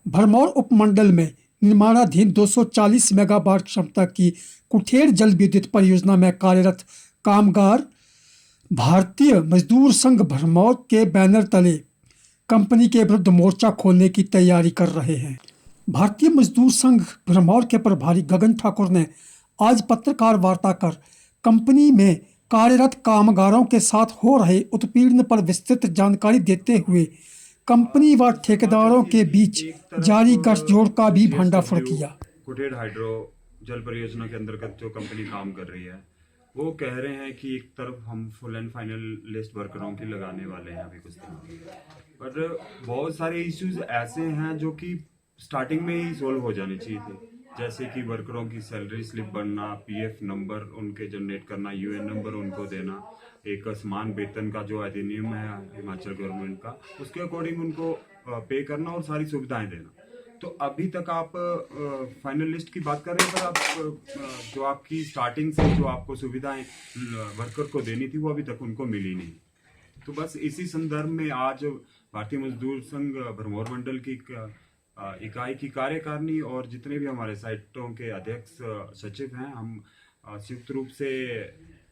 भरमौर उपमंडल में निर्माणाधीन 240 मेगावाट क्षमता की कुठेड़ जल विद्युत परियोजना में कार्यरत कामगार भारतीय मजदूर संघ भरमौर के बैनर तले कंपनी के विरुद्ध मोर्चा खोलने की तैयारी कर रहे हैं। भारतीय मजदूर संघ भरमौर के प्रभारी गगन ठाकुर ने आज पत्रकार वार्ता कर कंपनी में कार्यरत कामगारों के साथ हो रहे उत्पीड़न पर विस्तृत जानकारी देते हुए कंपनी व ठेकेदारों के बीच जारी गठजोड़ का भी भंडाफोड़ किया। कुठेड़ हाइड्रो जल परियोजना के अंतर्गत जो कंपनी काम कर रही है वो कह रहे हैं कि एक तरफ हम फुल एंड फाइनल लिस्ट वर्करों की लगाने वाले हैं अभी कुछ दिन, पर बहुत सारे इश्यूज ऐसे हैं जो कि स्टार्टिंग में ही सोल्व हो जाने चाहिए थे, जैसे कि वर्करों की सैलरी स्लिप बनना, पीएफ नंबर उनके जनरेट करना, यूएन नंबर उनको देना, एक समान वेतन का जो अधिनियम है हिमाचल गवर्नमेंट का उसके अकॉर्डिंग उनको पे करना और सारी सुविधाएं देना। तो अभी तक आप फाइनल लिस्ट की बात कर रहे हैं, पर आप जो आपकी स्टार्टिंग से जो आपको सुविधाएं वर्कर को देनी थी वो अभी तक उनको मिली नहीं। तो बस इसी संदर्भ में आज भारतीय मजदूर संघ भरमौर मंडल की इकाई की कार्यकारिणी और जितने भी हमारे साइटों के अध्यक्ष सचिव हैं, हम संयुक्त रूप से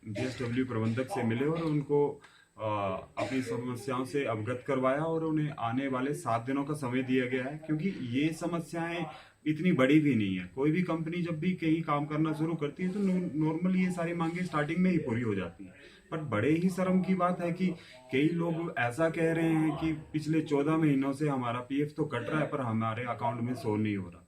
जेएसडब्ल्यू प्रबंधक से मिले और उनको अपनी समस्याओं से अवगत करवाया और उन्हें आने वाले 7 दिनों का समय दिया गया है, क्योंकि ये समस्याएं इतनी बड़ी भी नहीं है। कोई भी कंपनी जब भी कहीं काम करना शुरू करती है तो नॉर्मली ये सारी मांगे स्टार्टिंग में ही पूरी हो जाती है। पर बड़े ही शर्म की बात है कि कई लोग ऐसा कह रहे हैं कि पिछले 14 महीनों से हमारा पीएफ तो कट रहा है पर हमारे अकाउंट में शो नहीं हो रहा।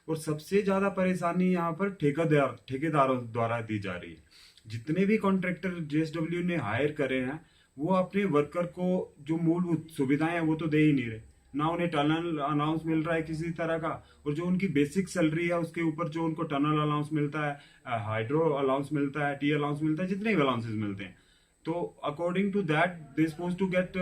और सबसे ज्यादा परेशानी यहाँ पर ठेकेदारों द्वारा दी जा रही है। जितने भी कॉन्ट्रैक्टर जेएसडब्ल्यू ने हायर करे हैं वो अपने वर्कर को जो मूलभूत सुविधाएं हैं वो तो दे ही नहीं रहे, ना उन्हें टनल अलाउंस मिल रहा है किसी तरह का, और जो उनकी बेसिक सैलरी है उसके ऊपर जो उनको टनल अलाउंस मिलता है, हाइड्रो अलाउंस मिलता है, टी अलाउंस मिलता है, जितने भी अलाउंसेस मिलते हैं, तो according to that they suppose to get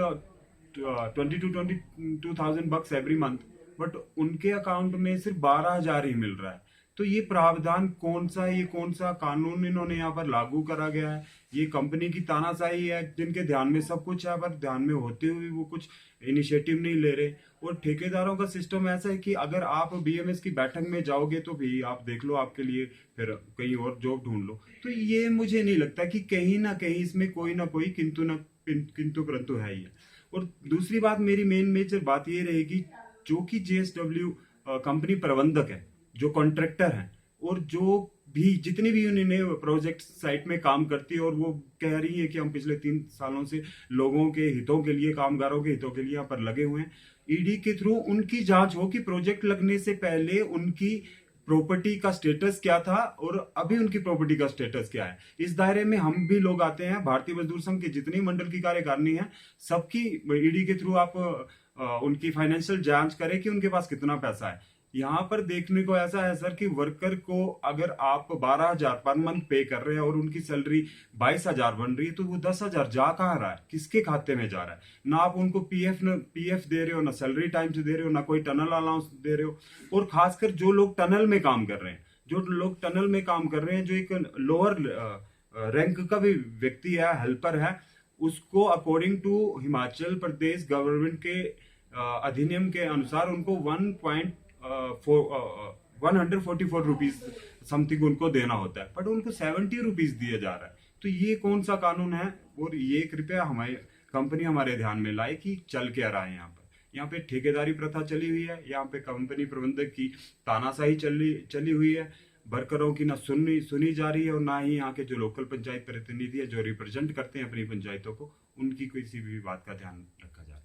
20 to 22,000 bucks every month, but उनके अकाउंट में सिर्फ 12,000 ही मिल रहा है। तो ये प्रावधान कौन सा है, ये कौन सा कानून इन्होंने यहाँ पर लागू करा गया है? ये कंपनी की तानाशाही है जिनके ध्यान में सब कुछ है पर ध्यान में होते हुए वो कुछ इनिशिएटिव नहीं ले रहे। और ठेकेदारों का सिस्टम ऐसा है कि अगर आप बीएमएस की बैठक में जाओगे तो भी आप देख लो, आपके लिए फिर कहीं और जॉब ढूंढ लो। तो ये मुझे नहीं लगता कि कहीं ना कहीं इसमें कोई ना कोई किंतु परंतु है ही है। और दूसरी बात, मेरी मेजर बात ये रहेगी, जो कि जेएसडब्ल्यू कंपनी प्रबंधक है, जो कॉन्ट्रैक्टर हैं और जो भी जितनी भी यूनियन प्रोजेक्ट साइट में काम करती है और वो कह रही है कि हम पिछले 3 सालों से लोगों के हितों के लिए, कामगारों के हितों के लिए यहाँ पर लगे हुए हैं, ईडी के थ्रू उनकी जांच हो कि प्रोजेक्ट लगने से पहले उनकी प्रॉपर्टी का स्टेटस क्या था और अभी उनकी प्रॉपर्टी का स्टेटस क्या है। इस दायरे में हम भी लोग आते हैं। भारतीय मजदूर संघ की जितनी मंडल की कार्यकारिणी है सबकी ईडी के थ्रू आप उनकी फाइनेंशियल जांच करें कि उनके पास कितना पैसा है। यहाँ पर देखने को ऐसा है सर कि वर्कर को अगर आप 12,000 पर मंथ पे कर रहे हैं और उनकी सैलरी 22,000 बन रही है, तो वो 10,000 जा कहाँ रहा है, किसके खाते में जा रहा है? ना आप उनको पीएफ दे रहे हो, ना सैलरी टाइम से दे रहे हो, ना कोई टनल अलाउंस दे रहे हो। और खासकर जो लोग टनल में काम कर रहे हैं, जो एक लोअर रैंक का भी व्यक्ति है, हेल्पर है, उसको according to Himachal Pradesh government के अधिनियम के अनुसार उनको 144 रुपीज समथिंग उनको देना होता है, बट उनको 70 रुपीज दिया जा रहा है। तो ये कौन सा कानून है? और ये कृपया हमारे कंपनी हमारे ध्यान में लाए कि चल क्या रहा है यहाँ पे ठेकेदारी प्रथा चली हुई है, यहाँ पे कंपनी प्रबंधक की तानाशाही चली हुई है, वर्करों की ना सुनी जा रही है और ना ही यहाँ के जो लोकल पंचायत प्रतिनिधि है जो रिप्रेजेंट करते हैं अपनी पंचायतों को, उनकी किसी भी बात का ध्यान रखा जा रहा है।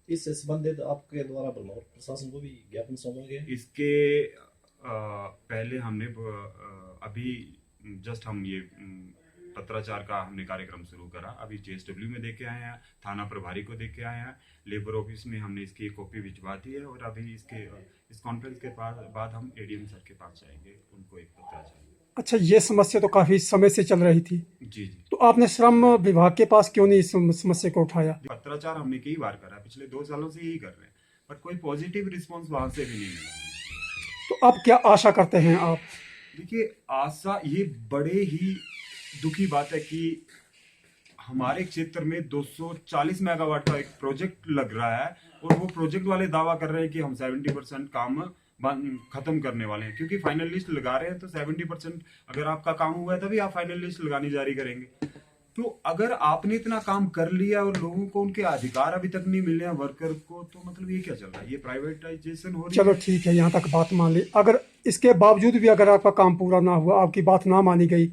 इससे संबंधित आपके द्वारा भरमौर प्रशासन को भी ज्ञापन सौंपा गया? इसके पहले हमने अभी जस्ट हम ये पत्राचार का हमने कार्यक्रम शुरू करा, अभी जेएसडब्ल्यू में देके आए हैं, थाना प्रभारी को देके आए हैं, लेबर ऑफिस में हमने इसकी एक कॉपी भिजवा दी है और अभी इस कॉन्फ्रेंस के बाद हम एडीएम सर के पास जाएंगे, उनको एक पत्राचार। अच्छा, ये समस्या तो काफी समय से चल रही थी। जी। तो आपने श्रम विभाग के पास क्यों नहीं इस समस्या को उठाया? पत्राचार हमने कई बार करा, पिछले 2 सालों से यही कर रहे हैं, बट कोई पॉजिटिव रिस्पॉन्स वहां से भी नहीं मिला। तो अब क्या आशा करते हैं आप? देखिए, आशा, ये बड़े ही दुखी बात है कि हमारे क्षेत्र में 240 मेगावाट का एक प्रोजेक्ट लग रहा है और वो प्रोजेक्ट वाले दावा कर रहे हैं कि हम 70% काम खत्म करने वाले हैं, क्योंकि फाइनल लिस्ट लगा रहे हैं तो 70% अगर आपका काम हुआ है तभी आप फाइनल लिस्ट लगानी जारी करेंगे। तो अगर आपने इतना काम कर लिया और लोगों को उनके अधिकार अभी तक नहीं मिले हैं वर्कर को, तो मतलब ये क्या चल रहा है? ये प्राइवेटाइजेशन हो रही चलो है। ठीक है, यहाँ तक बात मान ली। अगर इसके बावजूद भी अगर आपका काम पूरा ना हुआ, आपकी बात ना मानी गई,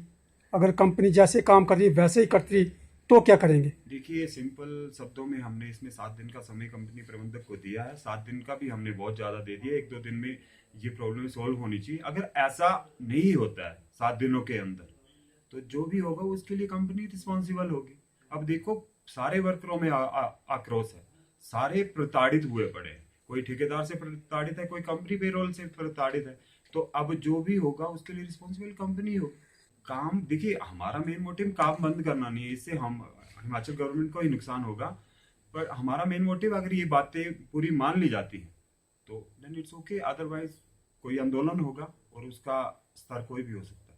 अगर कंपनी जैसे काम कर रही है वैसे ही करती रही, तो क्या करेंगे? देखिए, सिंपल शब्दों में हमने इसमें 7 दिन का समय कंपनी प्रबंधक को दिया है। 7 दिन का भी हमने बहुत ज्यादा दे दिया। 1-2 दिन में ये प्रॉब्लम सॉल्व होनी चाहिए। अगर ऐसा नहीं होता है 7 दिनों के अंदर, तो जो भी होगा उसके लिए कंपनी रिस्पॉन्सिबल होगी। अब देखो, सारे वर्करों में आक्रोश है, सारे प्रताड़ित हुए पड़े हैं। कोई ठेकेदार से प्रताड़ित है, कोई कंपनी पेरोल से प्रताड़ित है। तो अब जो भी होगा उसके लिए रिस्पॉन्सिबल कंपनी होगी। काम, देखिए, हमारा मेन मोटिव काम बंद करना नहीं है, इससे हम हिमाचल गवर्नमेंट को ही नुकसान होगा। पर हमारा मेन मोटिव, अगर ये बातें पूरी मान ली जाती हैं तो देन इट्स ओके, अदरवाइज कोई आंदोलन होगा और उसका स्तर कोई भी हो सकता है।